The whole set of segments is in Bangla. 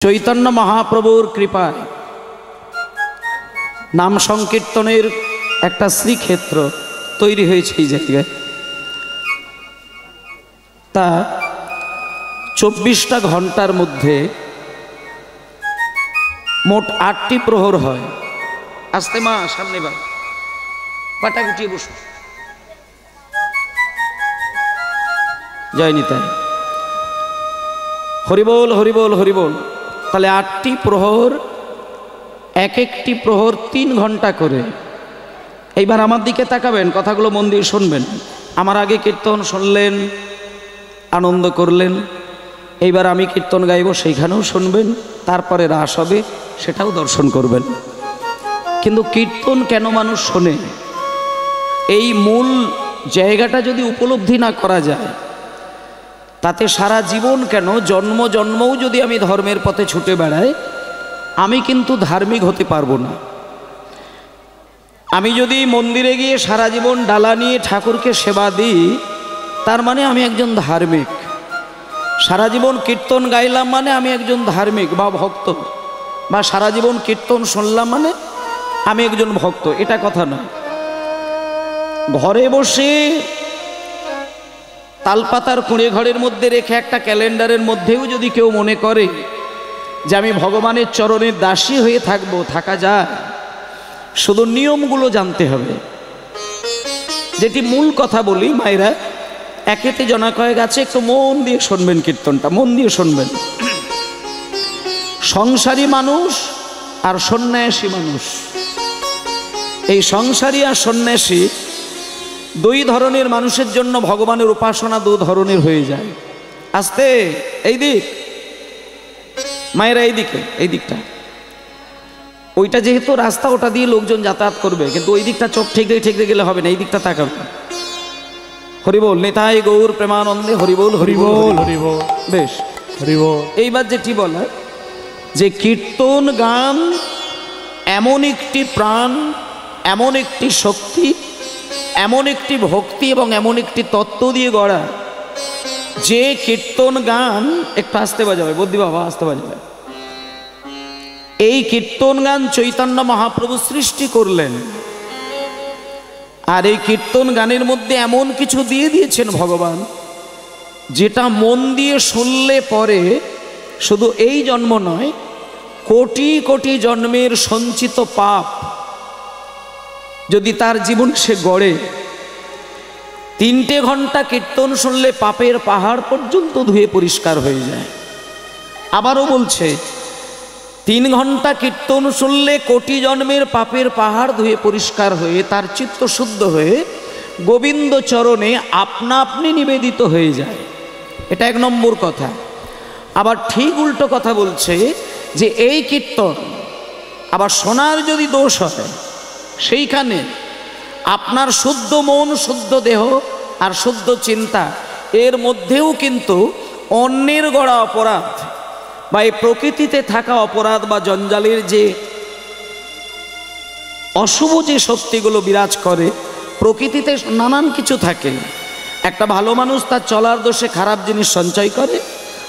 চৈতন্য মহাপ্রভুর কৃপায় নাম সংকীর্তনের একটা শ্রীক্ষেত্র তৈরি হয়েছে এই জায়গায়। তা 24টা ঘন্টার মধ্যে মোট 8টি প্রহর হয়। আস্তে মা সামনে বা পাটা গুটিয়ে বসো। জয় নিতাই। হরিবোল হরিবোল হরিবোল। তাহলে 8টি প্রহর, এক একটি প্রহর 3 ঘন্টা করে। এইবার আমার দিকে তাকাবেন, কথাগুলো মন দিয়ে শুনবেন। আমার আগে কীর্তন শুনলেন, আনন্দ করলেন। এইবার আমি কীর্তন গাইব, সেইখানেও শুনবেন। তারপরে রাস হবে, সেটাও দর্শন করবেন। কিন্তু কীর্তন কেন মানুষ শোনে, এই মূল জায়গাটা যদি উপলব্ধি না করা যায়, তাতে সারা জীবন কেন, জন্ম জন্মও যদি আমি ধর্মের পথে ছুটে বেড়াই, আমি কিন্তু ধার্মিক হতে পারবো না। আমি যদি মন্দিরে গিয়ে সারা জীবন ডালা নিয়ে ঠাকুরকে সেবা দিই, তার মানে আমি একজন ধার্মিক। সারা জীবন কীর্তন গাইলাম মানে আমি একজন ধার্মিক বা ভক্ত, বা সারা জীবন কীর্তন শুনলাম মানে আমি একজন ভক্ত। এটা কথা নয়। ঘরে বসে তালপাতার কুঁড়ে ঘরের মধ্যে রেখে একটা ক্যালেন্ডারের মধ্যেও যদি কেউ মনে করে যে আমি ভগবানের চরণের দাসী হয়ে থাকবো, থাকা যায়। শুধু নিয়মগুলো জানতে হবে। যেটি মূল কথা বলি মায়েরা, একেতে জনা কয়েক আছে, একটু মন দিয়ে শুনবেন কীর্তনটা, মন দিয়ে শুনবেন। সংসারী মানুষ আর সন্ন্যাসী মানুষ, এই সংসারী আর সন্ন্যাসী দুই ধরনের মানুষের জন্য ভগবানের উপাসনা দু ধরনের হয়ে যায়। আস্তে এই দিক মায়েরা, এই দিকে, এই দিকটা। ওইটা যেহেতু রাস্তা, ওটা দিয়ে লোকজন যাতায়াত করবে, কিন্তু ওই দিকটা চোখ ঠিক রেখে গেলে হবে না, এই দিকটা তাকাবে। হরিবোল নিতাই গৌর প্রেমানন্দে হরিবোল হরিবোল হরিবোল। বেশ, হরিবোল। এইবার যেটি বলা যে কীর্তন গান এমন একটি প্রাণ, এমন একটি শক্তি, এমন একটি ভক্তি এবং এমন একটি তত্ত্ব দিয়ে গড়া, যে কীর্তন গান একটু আস্তে বাজাবে, বদ্যি বাবা আস্তে বাজাবে। এই কীর্তন গান চৈতন্য মহাপ্রভু সৃষ্টি করলেন, আর এই কীর্তন গানের মধ্যে এমন কিছু দিয়ে দিয়েছেন ভগবান, যেটা মন দিয়ে শুনলে পরে শুধু এই জন্ম নয়, কোটি কোটি জন্মের সঞ্চিত পাপ যদি তার জীবন সে গড়ে, 3টে ঘন্টা কীর্তন শুনলে পাপের পাহাড় পর্যন্ত ধুয়ে পরিষ্কার হয়ে যায়। আবারও বলছে, 3 ঘন্টা কীর্তন শুনলে কোটি জন্মের পাপের পাহাড় ধুয়ে পরিষ্কার হয়ে তার চিত্ত শুদ্ধ হয়ে গোবিন্দ চরণে আপনা আপনি নিবেদিত হয়ে যায়। এটা 1 নম্বর কথা। আবার ঠিক উল্টো কথা বলছে যে এই কীর্তন আবার শোনার যদি দোষ হয়, সেইখানে আপনার শুদ্ধ মন, শুদ্ধ দেহ আর শুদ্ধ চিন্তা, এর মধ্যেও কিন্তু অন্যের গড়া অপরাধ বা এই প্রকৃতিতে থাকা অপরাধ বা জঞ্জালের যে অশুভ যে শক্তিগুলো বিরাজ করে, প্রকৃতিতে নানান কিছু থাকে। একটা ভালো মানুষ তার চলার দোষে খারাপ জিনিস সঞ্চয় করে,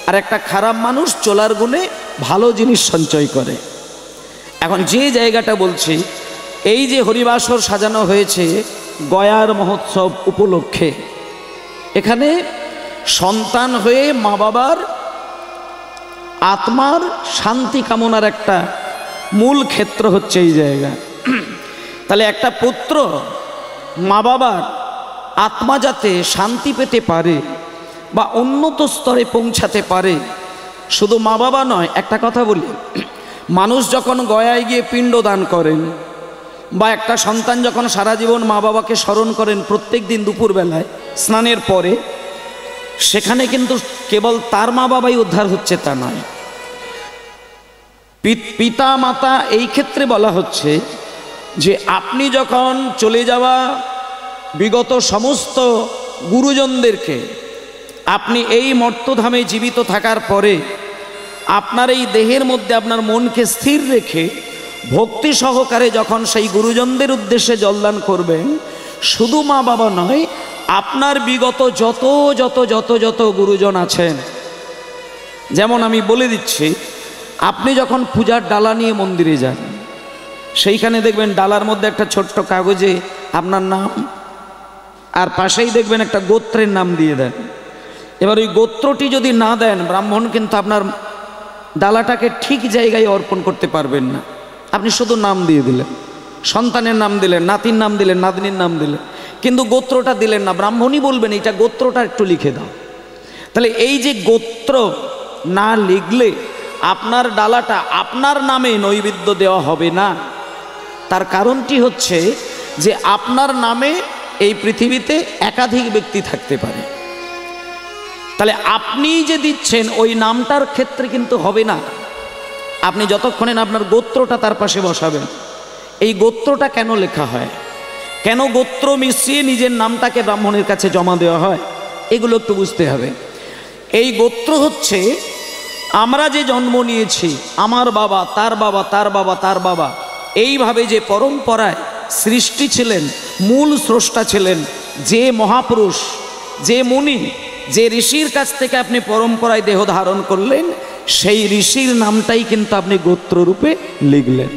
আর একটা খারাপ মানুষ চলার গুণে ভালো জিনিস সঞ্চয় করে। এখন যে জায়গাটা বলছি, এই যে হরিবাসর সাজানো হয়েছে গয়ার মহোৎসব উপলক্ষে, এখানে সন্তান হয়ে মা বাবার আত্মার শান্তি কামনার একটা মূল ক্ষেত্র হচ্ছে এই জায়গা। তাহলে একটা পুত্র মা বাবার আত্মা যাতে শান্তি পেতে পারে বা উন্নত স্তরে পৌঁছাতে পারে, শুধু মা বাবা নয়। একটা কথা বলি, মানুষ যখন গয়ায় গিয়ে পিণ্ড দান করেন, বা একটা সন্তান যখন সারা জীবন মা বাবাকে স্মরণ করেন প্রত্যেক দিন দুপুরবেলায় স্নানের পরে, সেখানে কিন্তু কেবল তার মা বাবাই উদ্ধার হচ্ছে তা নয়, পিতা মাতা। এই ক্ষেত্রে বলা হচ্ছে যে আপনি যখন চলে যাওয়া বিগত সমস্ত গুরুজনদেরকে, আপনি এই মর্তধামে জীবিত থাকার পরে আপনার এই দেহের মধ্যে আপনার মনকে স্থির রেখে ভক্তি সহকারে যখন সেই গুরুজনদের উদ্দেশ্যে জলদান করবেন, শুধু মা বাবা নয়, আপনার বিগত যত যত যত যত গুরুজন আছেন, যেমন আমি বলে দিচ্ছি, আপনি যখন পূজার ডালা নিয়ে মন্দিরে যান, সেইখানে দেখবেন ডালার মধ্যে একটা ছোট্ট কাগজে আপনার নাম, আর পাশেই দেখবেন একটা গোত্রের নাম দিয়ে দেন। এবার ওই গোত্রটি যদি না দেন, ব্রাহ্মণ কিন্তু আপনার ডালাটাকে ঠিক জায়গায় অর্পণ করতে পারবেন না। আপনি শুধু নাম দিয়ে দিলেন, সন্তানের নাম দিলেন, নাতির নাম দিলেন, নাতনির নাম দিলেন, কিন্তু গোত্রটা দিলেন না। ব্রাহ্মণই বলবেন এইটা গোত্রটা একটু লিখে দাও। তাহলে এই যে গোত্র না লিখলে আপনার ডালাটা আপনার নামে নৈবেদ্য দেওয়া হবে না। তার কারণটি হচ্ছে যে আপনার নামে এই পৃথিবীতে একাধিক ব্যক্তি থাকতে পারে। তাহলে আপনি যে দিচ্ছেন ওই নামটার ক্ষেত্রে কিন্তু হবে না। আপনি যতক্ষণে না আপনার গোত্রটা তার পাশে বসাবেন। এই গোত্রটা কেন লেখা হয়, কেন গোত্র মিশিয়ে নিজের নামটাকে ব্রাহ্মণের কাছে জমা দেওয়া হয়, এগুলো একটু বুঝতে হবে। এই গোত্র হচ্ছে আমরা যে জন্ম নিয়েছি, আমার বাবা, তার বাবা, তার বাবা, তার বাবা, এইভাবে যে পরম্পরায় সৃষ্টি ছিলেন, মূল স্রষ্টা ছিলেন যে মহাপুরুষ, যে মুনি, যে ঋষির কাছ থেকে আপনি পরম্পরায় দেহ ধারণ করলেন, সেই ঋষির নামটাই কিন্তু আপনি গোত্ররূপে লিখলেন।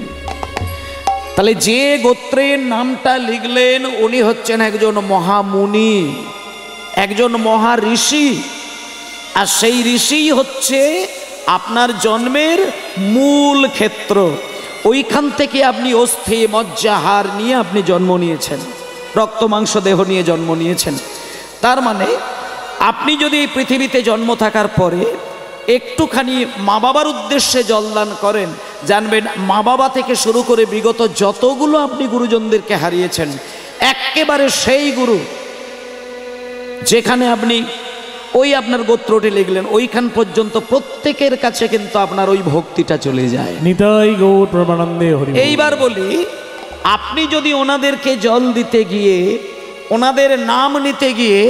তাহলে যে গোত্রের নামটা লিখলেন উনি হচ্ছেন একজন মহামুনি, একজন মহা ঋষি। আর সেই ঋষি হচ্ছে আপনার জন্মের মূল ক্ষেত্র। ওইখান থেকে আপনি অস্থি মজ্জা হাড় নিয়ে আপনি জন্ম নিয়েছেন, রক্ত মাংস দেহ নিয়ে জন্ম নিয়েছেন। তার মানে আপনি যদি এই পৃথিবীতে জন্ম থাকার পরে একটুখানি মা বাবার উদ্দেশ্যে জলদান করেন, জানবেন মা বাবা থেকে শুরু করে বিগত যতগুলো আপনি গুরুজনদেরকে হারিয়েছেন, একেবারে সেই গুরু যেখানে আপনি ওই আপনার গোত্রটি লিখলেন, ওইখান পর্যন্ত প্রত্যেকের কাছে কিন্তু আপনার ওই ভক্তিটা চলে যায়। নিতাই গৌর প্রমানন্দে হরি। এইবার বলি, আপনি যদি ওনাদেরকে জল দিতে গিয়ে, ওনাদের নাম নিতে গিয়ে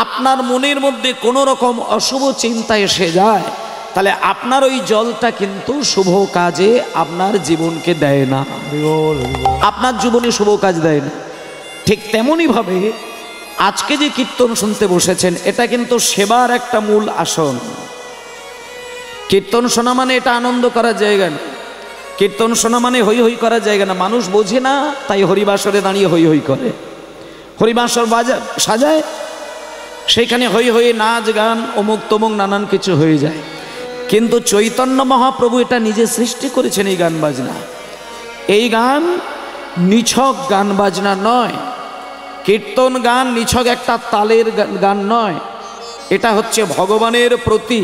আপনার মনের মধ্যে কোনো রকম অশুভ চিন্তা এসে যায়, তাহলে আপনার ওই জলটা কিন্তু শুভ কাজে আপনার জীবনকে দেয় না, আপনার জীবনে শুভ কাজ দেয় না। ঠিক তেমনইভাবে আজকে যে কীর্তন শুনতে বসেছেন, এটা কিন্তু সেবার একটা মূল আসন। কীর্তন শোনা মানে এটা আনন্দ করার জায়গা না, কীর্তন শোনা মানে হই হই করার জায়গা না। মানুষ বোঝে না, তাই হরিবাসরে দাঁড়িয়ে হই হই করে, হরিবাসর সাজায়, সেইখানে হই হই নাচ গান অমুক তমুক নানান কিছু হয়ে যায়। কিন্তু চৈতন্য মহাপ্রভু এটা নিজে সৃষ্টি করেছেন এই গান বাজনা। এই গান নিছক গান বাজনা নয়, কীর্তন গান নিছক একটা তালের গান নয়, এটা হচ্ছে ভগবানের প্রতি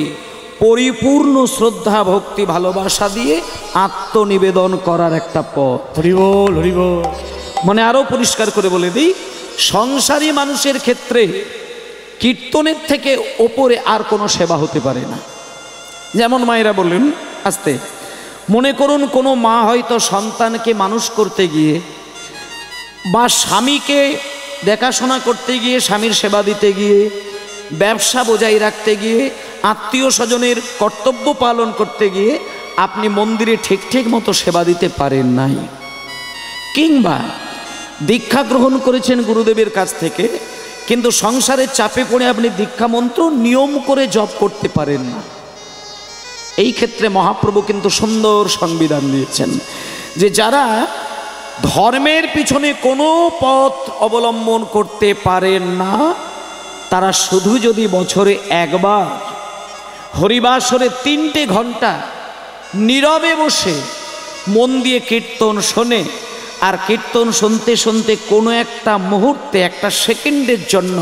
পরিপূর্ণ শ্রদ্ধা ভক্তি ভালোবাসা দিয়ে আত্মনিবেদন করার একটা পথ। হরি বল, হরি বল। মানে আরো পরিষ্কার করে বলে দিই, সংসারী মানুষের ক্ষেত্রে কীর্তনের থেকে ওপরে আর কোনো সেবা হতে পারে না। যেমন মায়েরা বললেন আস্তে, মনে করুন কোনো মা হয়তো সন্তানকে মানুষ করতে গিয়ে বা স্বামীকে দেখাশোনা করতে গিয়ে, স্বামীর সেবা দিতে গিয়ে, ব্যবসা বজায় রাখতে গিয়ে, আত্মীয় স্বজনের কর্তব্য পালন করতে গিয়ে আপনি মন্দিরে ঠিক ঠিক মতো সেবা দিতে পারেন নাই, কিংবা দীক্ষা গ্রহণ করেছেন গুরুদেবের কাছ থেকে, কিন্তু সংসারের চাপে পড়ে আপনি দীক্ষা মন্ত্র নিয়ম করে জপ করতে পারেন না। এই ক্ষেত্রে মহাপ্রভু কিন্তু সুন্দর সংবিধান দিয়েছেন যে যারা ধর্মের পিছনে কোনো পথ অবলম্বন করতে পারেন না, তারা শুধু যদি বছরে একবার হরিবাসরে 3টে ঘন্টা নীরবে বসে মন দিয়ে কীর্তন শোনে, আর কীর্তন শুনতে শুনতে কোনো একটা মুহূর্তে, একটা সেকেন্ডের জন্য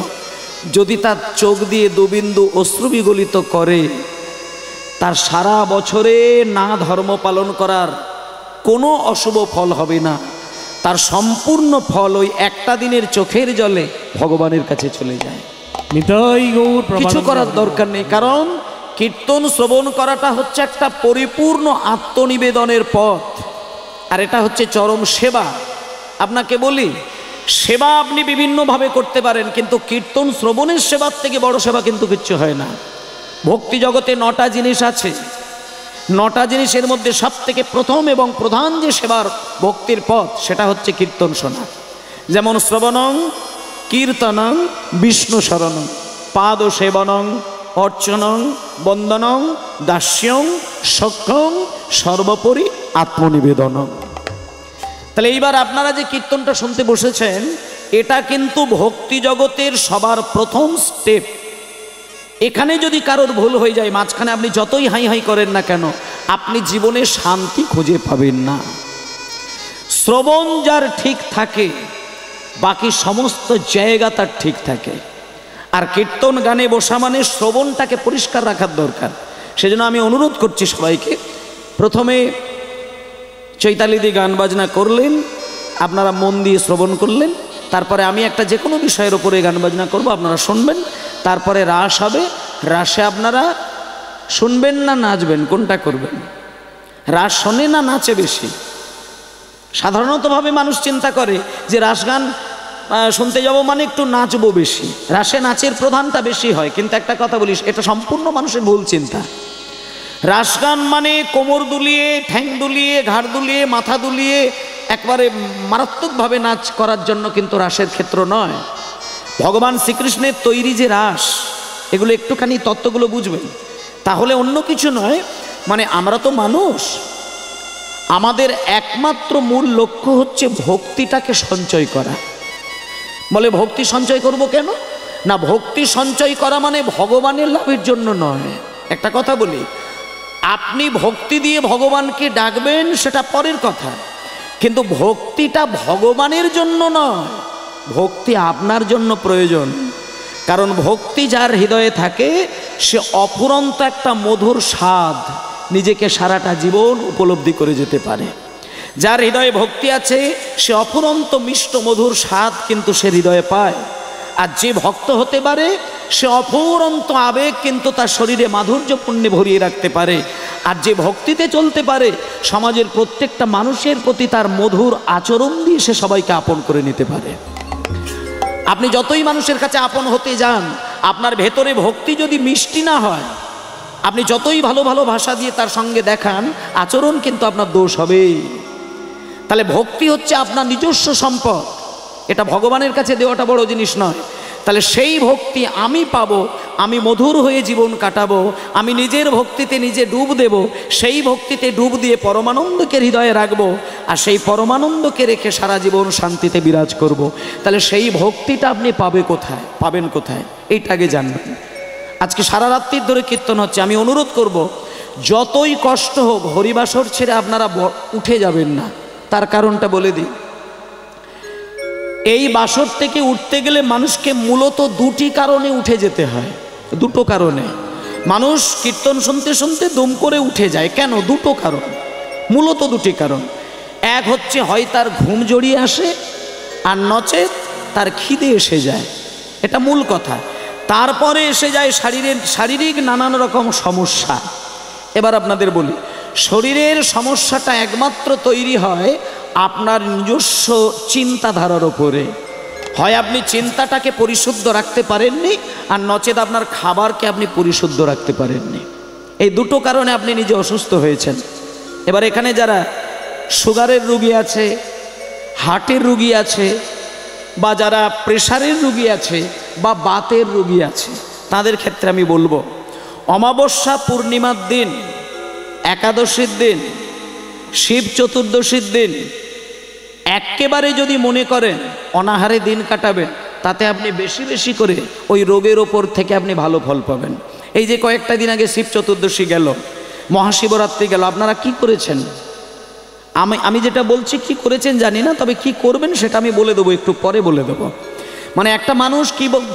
যদি তার চোখ দিয়ে 2 বিন্দু অশ্রু বিগলিত করে, তার সারা বছরে না ধর্ম পালন করার কোনো অশুভ ফল হবে না। তার সম্পূর্ণ ফল ওই একটা দিনের চোখের জলে ভগবানের কাছে চলে যায়। নিতাই গৌর, কিছু করার দরকার নেই, কারণ কীর্তন শ্রবণ করাটা হচ্ছে একটা পরিপূর্ণ আত্মনিবেদনের পথ, আর এটা হচ্ছে চরম সেবা। আপনাকে বলি, সেবা আপনি বিভিন্নভাবে করতে পারেন, কিন্তু কীর্তন শ্রবণের সেবার থেকে বড় সেবা কিন্তু কিচ্ছু হয় না। ভক্তি জগতে 9টা জিনিস আছে, 9টা জিনিসের মধ্যে সব থেকে প্রথম এবং প্রধান যে সেবার ভক্তির পথ, সেটা হচ্ছে কীর্তন শোনা। যেমন শ্রবণং কীর্তনং বিষ্ণু শরণং পাদ সেবনং অর্চনং বন্দনং দাস্যং সখ্যং সর্বোপরি আত্মনিবেদনং। তাহলে এইবার আপনারা যে কীর্তনটা শুনতে বসেছেন, এটা কিন্তু ভক্তি জগতের সবার প্রথম স্টেপ। এখানে যদি কারোর ভুল হয়ে যায়, মাঝখানে আপনি যতই হাই হাই করেন না কেন, আপনি জীবনে শান্তি খুঁজে পাবেন না। শ্রবণ যার ঠিক থাকে, বাকি সমস্ত জায়গা তার ঠিক থাকে। আর কীর্তন গানে বসা মানে শ্রবণটাকে পরিষ্কার রাখার দরকার। সেজন্য আমি অনুরোধ করছি সবাইকে, প্রথমে চৈতালিদি গান বাজনা করলেন, আপনারা মন দিয়ে শ্রবণ করলেন, তারপরে আমি একটা যে কোনো বিষয়ের ওপরে গান বাজনা করব, আপনারা শুনবেন। তারপরে রাস হবে, রাসে আপনারা শুনবেন না নাচবেন, কোনটা করবেন? রাস শোনে না নাচে বেশি? সাধারণতভাবে মানুষ চিন্তা করে যে রাস গান শুনতে যাব মানে একটু নাচবো বেশি, রাসে নাচের প্রধানটা বেশি হয়। কিন্তু একটা কথা বলিস, এটা সম্পূর্ণ মানুষের ভুল চিন্তা। রাস গান মানে কোমর দুলিয়ে, ঠ্যাং দুলিয়ে, ঘাড় দুলিয়ে, মাথা দুলিয়ে একবারে মারাত্মকভাবে নাচ করার জন্য কিন্তু রাসের ক্ষেত্র নয়। ভগবান শ্রীকৃষ্ণের তৈরি যে রাস, এগুলো একটুখানি তত্ত্বগুলো বুঝবেন, তাহলে অন্য কিছু নয়। মানে আমরা তো মানুষ, আমাদের একমাত্র মূল লক্ষ্য হচ্ছে ভক্তিটাকে সঞ্চয় করা। বলে ভক্তি সঞ্চয় করব কেন? না, ভক্তি সঞ্চয় করা মানে ভগবানের লাভের জন্য নয়। একটা কথা বলি, আপনি ভক্তি দিয়ে ভগবানকে ডাকবেন সেটা পরের কথা, কিন্তু ভক্তিটা ভগবানের জন্য নয়, ভক্তি আপনার জন্য প্রয়োজন। কারণ ভক্তি যার হৃদয়ে থাকে, সে অফুরন্ত একটা মধুর স্বাদ নিজেকে সারাটা জীবন উপলব্ধি করে যেতে পারে। যার হৃদয়ে ভক্তি আছে, সে অফুরন্ত মিষ্ট মধুর স্বাদ কিন্তু সে হৃদয়ে পায়। আর যে ভক্ত হতে পারে, সে অফুরন্ত আবেগ কিন্তু তার শরীরে মাধুর্যপূর্ণে ভরিয়ে রাখতে পারে। আর যে ভক্তিতে চলতে পারে, সমাজের প্রত্যেকটা মানুষের প্রতি তার মধুর আচরণ দিয়ে সে সবাইকে আপন করে নিতে পারে। আপনি যতই মানুষের কাছে আপন হতে যান, আপনার ভেতরে ভক্তি যদি মিষ্টি না হয়, আপনি যতই ভালো ভালো ভাষা দিয়ে তার সঙ্গে দেখান, আচরণ কিন্তু আপনার দোষ হবেই। তাহলে ভক্তি হচ্ছে আপনার নিজস্ব সম্পদ, এটা ভগবানের কাছে দেওয়াটা বড় জিনিস নয়। তাহলে সেই ভক্তি আমি পাবো, আমি মধুর হয়ে জীবন কাটাবো, আমি নিজের ভক্তিতে নিজে ডুব দেব, সেই ভক্তিতে ডুব দিয়ে পরমানন্দকে হৃদয়ে রাখবো, আর সেই পরমানন্দকে রেখে সারা জীবন শান্তিতে বিরাজ করব। তাহলে সেই ভক্তিটা আপনি পাবেন কোথায়? এইটা আগে জানবেন। আজকে সারা রাত্রির ধরে কীর্তন হচ্ছে, আমি অনুরোধ করব, যতই কষ্ট হোক হরিবাসর ছেড়ে আপনারা উঠে যাবেন না। তার কারণটা বলে দিই, এই বাসর থেকে উঠতে গেলে মানুষকে মূলত দুটি কারণে উঠে যেতে হয়। দুটো কারণে মানুষ কীর্তন শুনতে শুনতে দুম করে উঠে যায়। কেন? দুটো কারণ, মূলত দুটি কারণ। এক হচ্ছে হয় তার ঘুম জড়িয়ে আসে, আর নচেত তার খিদে এসে যায়, এটা মূল কথা। তারপরে এসে যায় শারীরিক নানান রকম সমস্যা। এবার আপনাদের বলি, শরীরের সমস্যাটা একমাত্র তৈরি হয় আপনার নিজস্ব চিন্তাধারার ওপরে। হয় আপনি চিন্তাটাকে পরিশুদ্ধ রাখতে পারেননি, আর নচেত আপনার খাবারকে আপনি পরিশুদ্ধ রাখতে পারেননি। এই দুটো কারণে আপনি নিজে অসুস্থ হয়েছেন। এবার এখানে যারা সুগারের রোগী আছে, হার্টের রোগী আছে, বা যারা প্রেশারের রোগী আছে, বা বাতের রোগী আছে, তাদের ক্ষেত্রে আমি বলবো, অমাবস্যা পূর্ণিমার দিন, একাদশীর দিন, শিব চতুর্দশীর দিন একেবারে যদি মনে করেন অনাহারে দিন কাটাবেন, তাতে আপনি বেশি বেশি করে ওই রোগের ওপর থেকে আপনি ভালো ফল পাবেন। এই যে কয়েকটা দিন আগে শিব চতুর্দশী গেল, মহাশিবরাত্রি গেল, আপনারা কি করেছেন? আমি যেটা বলছি কি করেছেন জানি না, তবে কি করবেন সেটা আমি বলে দেবো, একটু পরে বলে দেবো। মানে একটা মানুষ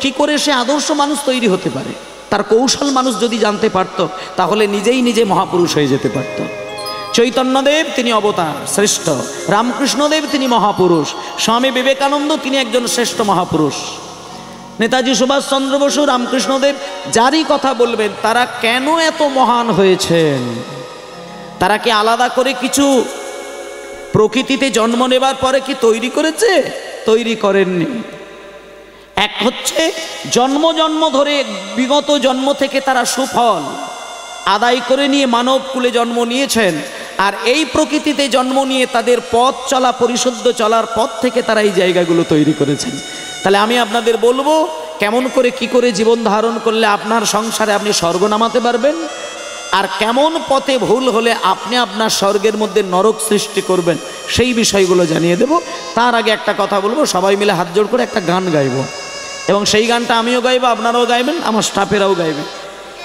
কি করে সে আদর্শ মানুষ তৈরি হতে পারে, তার কৌশল মানুষ যদি জানতে পারত, তাহলে নিজেই নিজে মহাপুরুষ হয়ে যেতে পারত। চৈতন্যদেব তিনি অবতার শ্রেষ্ঠ, রামকৃষ্ণদেব তিনি মহাপুরুষ, স্বামী বিবেকানন্দ তিনি একজন শ্রেষ্ঠ মহাপুরুষ, নেতাজি সুভাষচন্দ্র বসু, রামকৃষ্ণদেব, যারই কথা বলবেন, তারা কেন এত মহান হয়েছেন? তারা কি আলাদা করে কিছু প্রকৃতিতে জন্ম নেবার পরে কি তৈরি করেছে? তৈরি করেননি। এক হচ্ছে জন্ম জন্ম ধরে বিগত জন্ম থেকে তারা সুফল আদায় করে নিয়ে মানব কুলে জন্ম নিয়েছেন, আর এই প্রকৃতিতে জন্ম নিয়ে তাদের পথ চলা, পরিশুদ্ধ চলার পথ থেকে তারা এই জায়গাগুলো তৈরি করেছেন। তাহলে আমি আপনাদের বলবো, কেমন করে কি করে জীবন ধারণ করলে আপনার সংসারে আপনি স্বর্গ নামাতে পারবেন, আর কেমন পথে ভুল হলে আপনি আপনার স্বর্গের মধ্যে নরক সৃষ্টি করবেন, সেই বিষয়গুলো জানিয়ে দেব। তার আগে একটা কথা বলবো, সবাই মিলে হাত জোড় করে একটা গান গাইব, এবং সেই গানটা আমিও গাইবো, আপনারাও গাইবেন, আমার স্টাফেরাও গাইবে।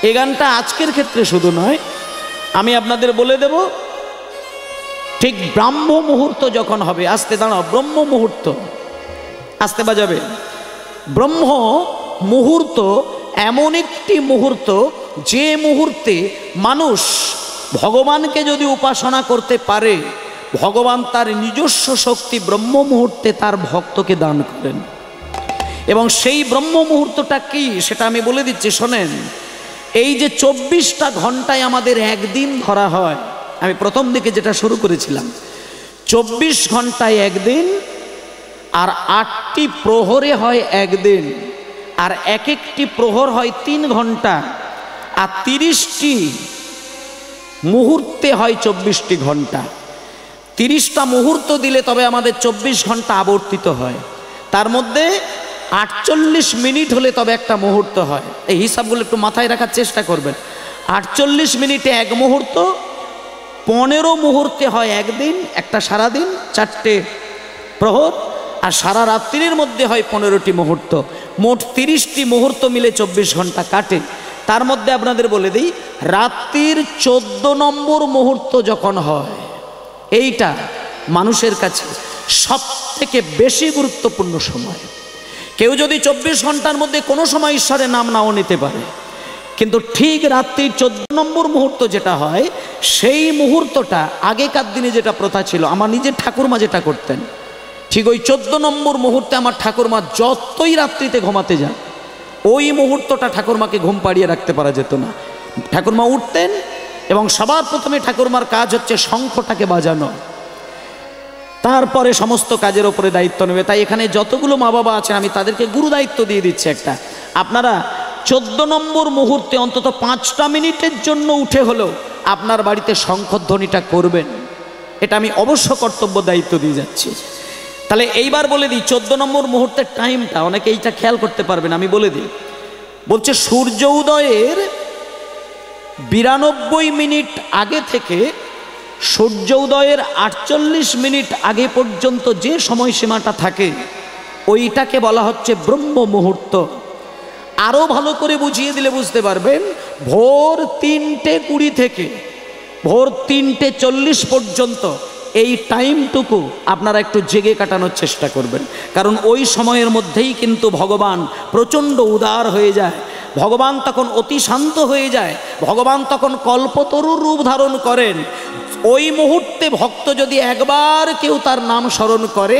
এই গানটা আজকের ক্ষেত্রে শুধু নয়, আমি আপনাদের বলে দেব ঠিক ব্রাহ্ম মুহূর্ত যখন হবে, আস্তে দাঁড়াও, ব্রহ্ম মুহূর্ত আস্তে বাজাবে। ব্রহ্ম মুহূর্ত এমন একটি মুহূর্ত, যে মুহূর্তে মানুষ ভগবানকে যদি উপাসনা করতে পারে, ভগবান তার নিজস্ব শক্তি ব্রহ্ম মুহূর্তে তার ভক্তকে দান করেন। এবং সেই ব্রহ্ম মুহূর্তটা কি সেটা আমি বলে দিচ্ছি, শোনেন। এই যে 24টা ঘন্টায় আমাদের একদিন ধরা হয়, আমি প্রথম দিকে যেটা শুরু করেছিলাম, 24 ঘন্টায় একদিন, আর 8টি প্রহরে হয় একদিন, আর এক একটি প্রহর হয় 3 ঘন্টা, আর 30টি মুহূর্তে হয় 24টি ঘন্টা। 30টা মুহূর্ত দিলে তবে আমাদের 24 ঘন্টা আবর্তিত হয়। তার মধ্যে 48 মিনিট হলে তবে একটা মুহূর্ত হয়। এই হিসাবগুলো একটু মাথায় রাখার চেষ্টা করবেন। 48 মিনিটে এক মুহূর্ত, 15 মুহূর্তে হয় একদিন, একটা সারাদিন, 4টে প্রহর, আর সারা রাত্রির মধ্যে হয় 15টি মুহূর্ত। মোট 30টি মুহূর্ত মিলে 24 ঘন্টা কাটে। তার মধ্যে আপনাদের বলে দিই, রাত্রির 14 নম্বর মুহূর্ত যখন হয়, এইটা মানুষের কাছে সব থেকে বেশি গুরুত্বপূর্ণ সময়। কেউ যদি 24 ঘন্টার মধ্যে কোনো সময় ঈশ্বরের নাম নাও নিতে পারে, কিন্তু ঠিক রাত্রির 14 নম্বর মুহূর্ত যেটা হয়, সেই মুহূর্তটা আগেকার দিনে যেটা প্রথা ছিল, আমার নিজের ঠাকুরমা যেটা করতেন, ঠিক ওই 14 নম্বর মুহূর্তে আমার ঠাকুরমা যতই রাত্রিতে ঘুমাতে যান, ওই মুহূর্তটা ঠাকুরমাকে ঘুম পাড়িয়ে রাখতে পারা যেত না। ঠাকুরমা উঠতেন, এবং সবার প্রথমে ঠাকুরমার কাজ হচ্ছে শঙ্খটাকে বাজানো, তারপরে সমস্ত কাজের ওপরে দায়িত্ব নেবে। তাই এখানে যতগুলো মা বাবা আছেন, আমি তাদেরকে গুরু দায়িত্ব দিয়ে দিচ্ছি একটা, আপনারা 14 নম্বর মুহূর্তে অন্তত 5টা মিনিটের জন্য উঠে হলেও আপনার বাড়িতে শঙ্খধ্বনিটা করবেন। এটা আমি অবশ্য কর্তব্য দায়িত্ব দিয়ে যাচ্ছি। তাহলে এইবার বলে দিই 14 নম্বর মুহূর্তের টাইমটা, অনেকে এইটা খেয়াল করতে পারবেন, আমি বলে দিই। বলছে সূর্য উদয়ের 92 মিনিট আগে থেকে সূর্য উদয়ের 48 মিনিট আগে পর্যন্ত যে সময়সীমাটা থাকে, ওইটাকে বলা হচ্ছে ব্রহ্ম মুহূর্ত। আরও ভালো করে বুঝিয়ে দিলে বুঝতে পারবেন, ভোর 3:20 থেকে ভোর 3:40 পর্যন্ত এই টাইমটুকু আপনারা একটু জেগে কাটানোর চেষ্টা করবেন, কারণ ওই সময়ের মধ্যেই কিন্তু ভগবান প্রচণ্ড উদার হয়ে যায়, ভগবান তখন অতি শান্ত হয়ে যায়, ভগবান তখন কল্পতরুর রূপ ধারণ করেন। ওই মুহূর্তে ভক্ত যদি একবার কেউ তার নাম স্মরণ করে,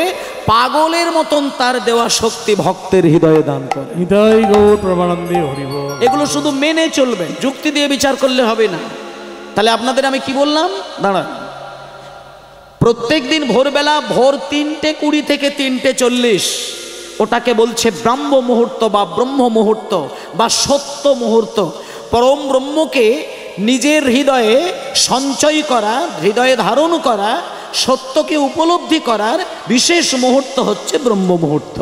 পাগলের মতন তার দেওয়া শক্তি ভক্তের হৃদয়ে দান করে। হৃদয় গৌর প্রমানন্দে হরিব। এগুলো শুধু মেনে চলবেন, যুক্তি দিয়ে বিচার করলে হবে না। তাহলে আপনাদের আমি কি বললাম, দাঁড়ান, প্রত্যেক দিন ভোরবেলা ভোর 3:20 থেকে 3:40 ওটাকে বলছে ব্রাহ্ম মুহূর্ত বা ব্রহ্ম মুহূর্ত বা সত্য মুহূর্ত। পরম ব্রহ্মকে নিজের হৃদয়ে সঞ্চয় করা, হৃদয়ে ধারণ করা, সত্যকে উপলব্ধি করার বিশেষ মুহূর্ত হচ্ছে ব্রহ্ম মুহূর্ত।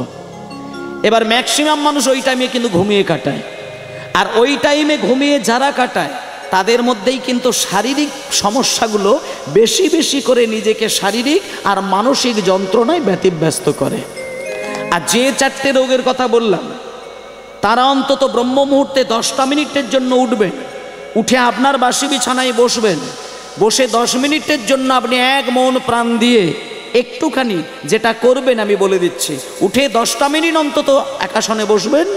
এবার ম্যাক্সিমাম মানুষ ওই টাইমে কিন্তু ঘুমিয়ে কাটায়, আর ওই টাইমে ঘুমিয়ে যারা কাটায় তাদের মধ্যেই কিন্তু শারীরিক সমস্যাগুলো বেশি বেশি করে নিজেকে শারীরিক আর মানসিক যন্ত্রণায় ব্যতিব্যস্ত করে। আর যে 4টে রোগের কথা বললাম, তারা অন্তত ব্রহ্ম মুহূর্তে 10টা মিনিটের জন্য উঠবেন, উঠে আপনার বাসি বিছানায় বসবেন, বসে 10 মিনিটের জন্য আপনি এক মন প্রাণ দিয়ে একটুখানি যেটা করবেন আমি বলে দিচ্ছি, উঠে 10টা মিনিট অন্তত একাসনে বসবেন,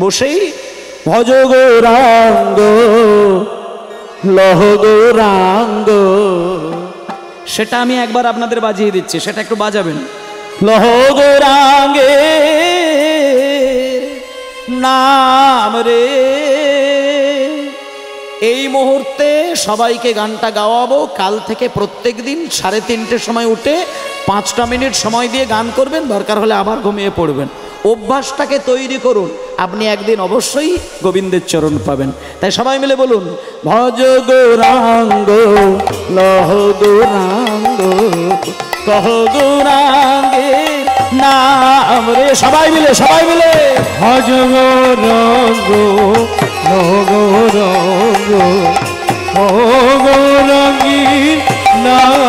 বসেই ভজ গৌরাঙ্গ লহ গৌরাঙ্গ, সেটা আমি একবার আপনাদের বাজিয়ে দিচ্ছি, সেটা একটু বাজাবেন। লহ গৌরাঙ্গে নাম রে। এই মুহূর্তে সবাইকে গানটা গাওয়াবো। কাল থেকে প্রত্যেক দিন 3:30 সময় উঠে 5টা মিনিট সময় দিয়ে গান করবেন, দরকার হলে আবার ঘুমিয়ে পড়বেন। অভ্যাসটাকে তৈরি করুন, আপনি একদিন অবশ্যই গোবিন্দের চরণ পাবেন। তাই সবাই মিলে বলুন, ভজ গৌরাঙ্গ লহ গৌরাঙ্গ কহ গৌরাঙ্গে নাম রে, সবাই মিলে ভজ গৌরাঙ্গ লহ গৌরাঙ্গ গৌরাঙ্গীর নাম